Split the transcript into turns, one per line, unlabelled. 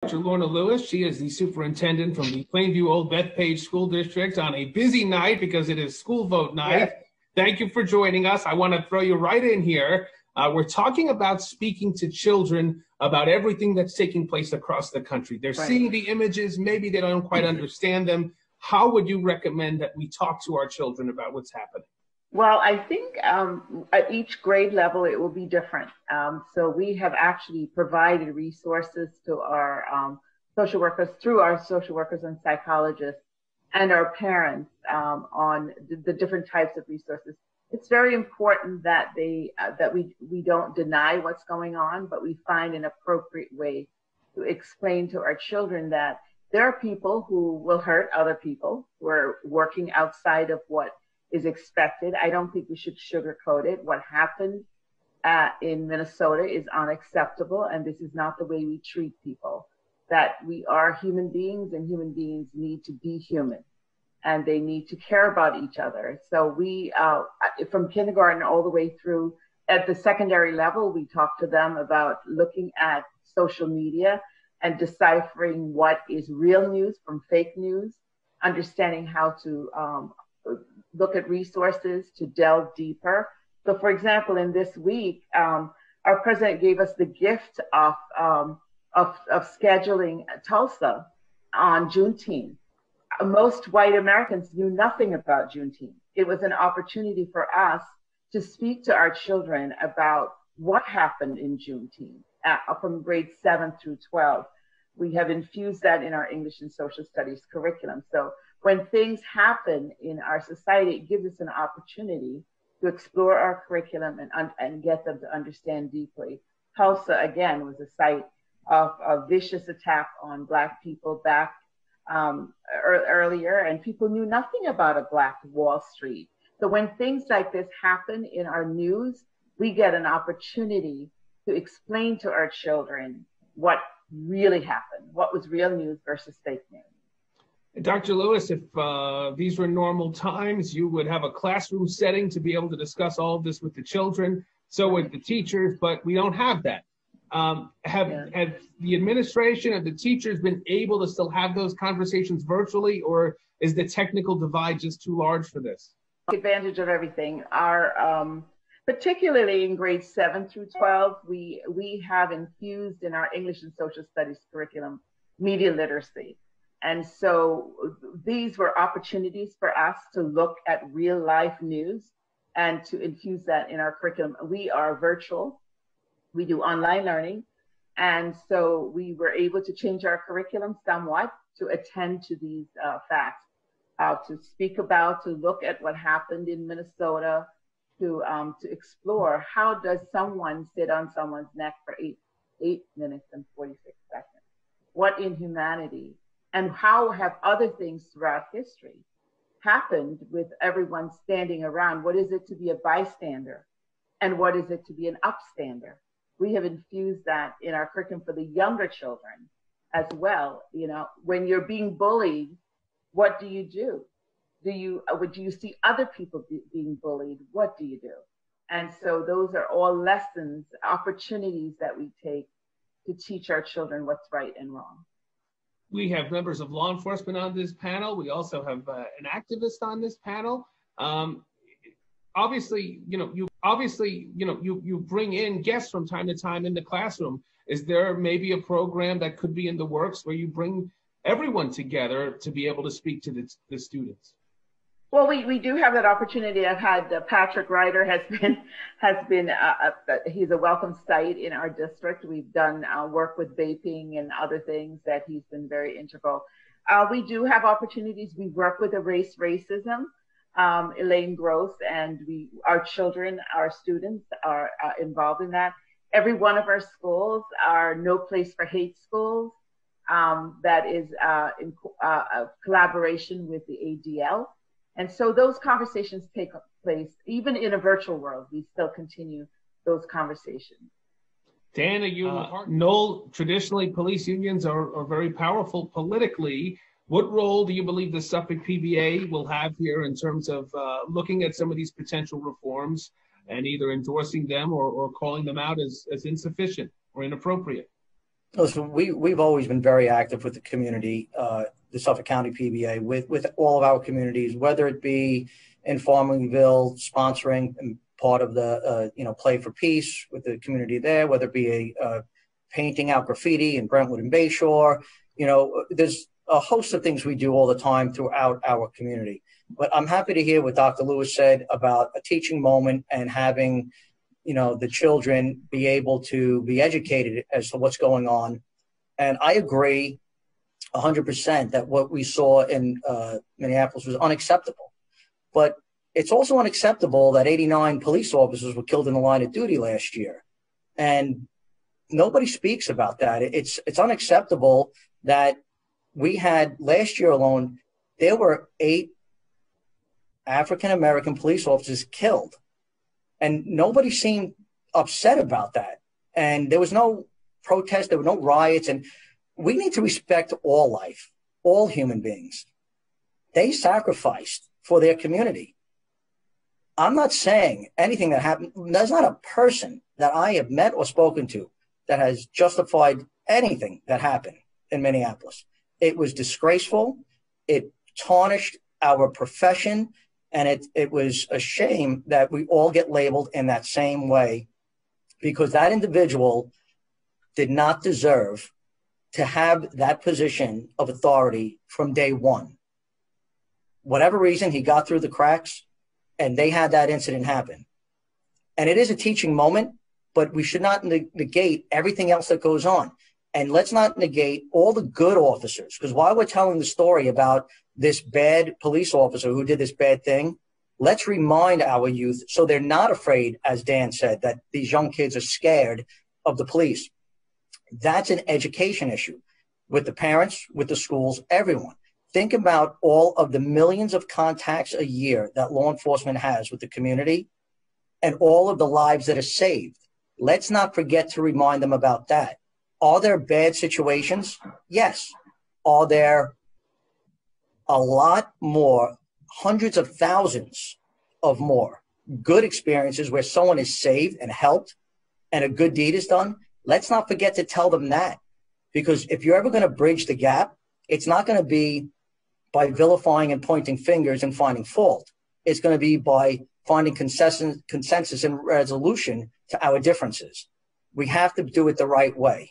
Dr. Lorna Lewis. She is the superintendent from the Plainview Old Bethpage School District on a busy night because it is school vote night. Yes. Thank you for joining us. I want to throw you right in here. We're talking about speaking to children about everything that's taking place across the country. They're seeing the images, maybe they don't quite understand them. How would you recommend that we talk to our children about what's happening?
Well, I think at each grade level, it will be different. So we have actually provided resources to our social workers, through our social workers and psychologists and our parents on the different types of resources. It's very important that we don't deny what's going on, but we find an appropriate way to explain to our children that there are people who will hurt other people, who are working outside of what is expected. I don't think we should sugarcoat it. What happened in Minnesota is unacceptable, and this is not the way we treat people. That we are human beings, and human beings need to be human, and they need to care about each other. So we, from kindergarten all the way through at the secondary level, we talk to them about looking at social media and deciphering what is real news from fake news, understanding how to look at resources to delve deeper. So, for example, in this week, our president gave us the gift of scheduling Tulsa on Juneteenth. Most white Americans knew nothing about Juneteenth. It was an opportunity for us to speak to our children about what happened in Juneteenth from grades 7 through 12. We have infused that in our English and social studies curriculum. So when things happen in our society, it gives us an opportunity to explore our curriculum and get them to understand deeply. Tulsa, again, was a site of a vicious attack on Black people back earlier, and people knew nothing about a Black Wall Street. So when things like this happen in our news, we get an opportunity to explain to our children what really happened, what was real news versus fake news.
Dr. Lewis, if these were normal times, you would have a classroom setting to be able to discuss all of this with the children, so with the teachers, but we don't have that. Have the administration and the teachers been able to still have those conversations virtually, or is the technical divide just too large for this?
Advantage of everything. Our particularly in grades 7 through 12, we have infused in our English and social studies curriculum media literacy. And so these were opportunities for us to look at real life news and to infuse that in our curriculum. We are virtual. We do online learning. And so we were able to change our curriculum somewhat to attend to these facts, to speak about, to look at what happened in Minnesota, to explore how does someone sit on someone's neck for 8 minutes and 46 seconds? What inhumanity? And how have other things throughout history happened with everyone standing around? What is it to be a bystander? And what is it to be an upstander? We have infused that in our curriculum for the younger children as well. You know, when you're being bullied, what do you do? Do you see other people being bullied? What do you do? And so those are all lessons, opportunities that we take to teach our children what's right and wrong.
We have members of law enforcement on this panel. We also have an activist on this panel. Obviously, you bring in guests from time to time in the classroom. Is there maybe a program that could be in the works where you bring everyone together to be able to speak to the students?
Well, we do have that opportunity. I've had Patrick Ryder he's a welcome sight in our district. We've done work with vaping and other things that he's been very integral. We do have opportunities. We work with Erase Racism, Elaine Gross, and our children, our students are involved in that. Every one of our schools are No Place for Hate schools. That is in collaboration with the ADL. And so those conversations take place, even in a virtual world, we still continue those conversations.
Dan, Noel, traditionally police unions are very powerful politically. What role do you believe the Suffolk PBA will have here in terms of looking at some of these potential reforms and either endorsing them or calling them out as insufficient or inappropriate?
Listen, we've always been very active with the community, the Suffolk County PBA, with all of our communities, whether it be in Farmingville, sponsoring and part of the Play for Peace with the community there, whether it be a painting out graffiti in Brentwood and Bayshore. There's a host of things we do all the time throughout our community. But I'm happy to hear what Dr. Lewis said about a teaching moment and having the children be able to be educated as to what's going on. And I agree 100% that what we saw in Minneapolis was unacceptable. But it's also unacceptable that 89 police officers were killed in the line of duty last year. And nobody speaks about that. It's unacceptable that we had last year alone, there were 8 African-American police officers killed. And nobody seemed upset about that. And there was no protest, there were no riots. And we need to respect all life, all human beings. They sacrificed for their community. I'm not saying anything that happened. There's not a person that I have met or spoken to that has justified anything that happened in Minneapolis. It was disgraceful. It tarnished our profession. And it was a shame that we all get labeled in that same way, because that individual did not deserve to have that position of authority from day one. Whatever reason, he got through the cracks and they had that incident happen. And it is a teaching moment, but we should not negate everything else that goes on. And let's not negate all the good officers, because while we're telling the story about this bad police officer who did this bad thing, let's remind our youth so they're not afraid, as Dan said, that these young kids are scared of the police. That's an education issue with the parents, with the schools, everyone. Think about all of the millions of contacts a year that law enforcement has with the community and all of the lives that are saved. Let's not forget to remind them about that. Are there bad situations? Yes. Are there a lot more, hundreds of thousands of more good experiences where someone is saved and helped and a good deed is done? Let's not forget to tell them that, because if you're ever going to bridge the gap, it's not going to be by vilifying and pointing fingers and finding fault. It's going to be by finding consensus and resolution to our differences. We have to do it the right way.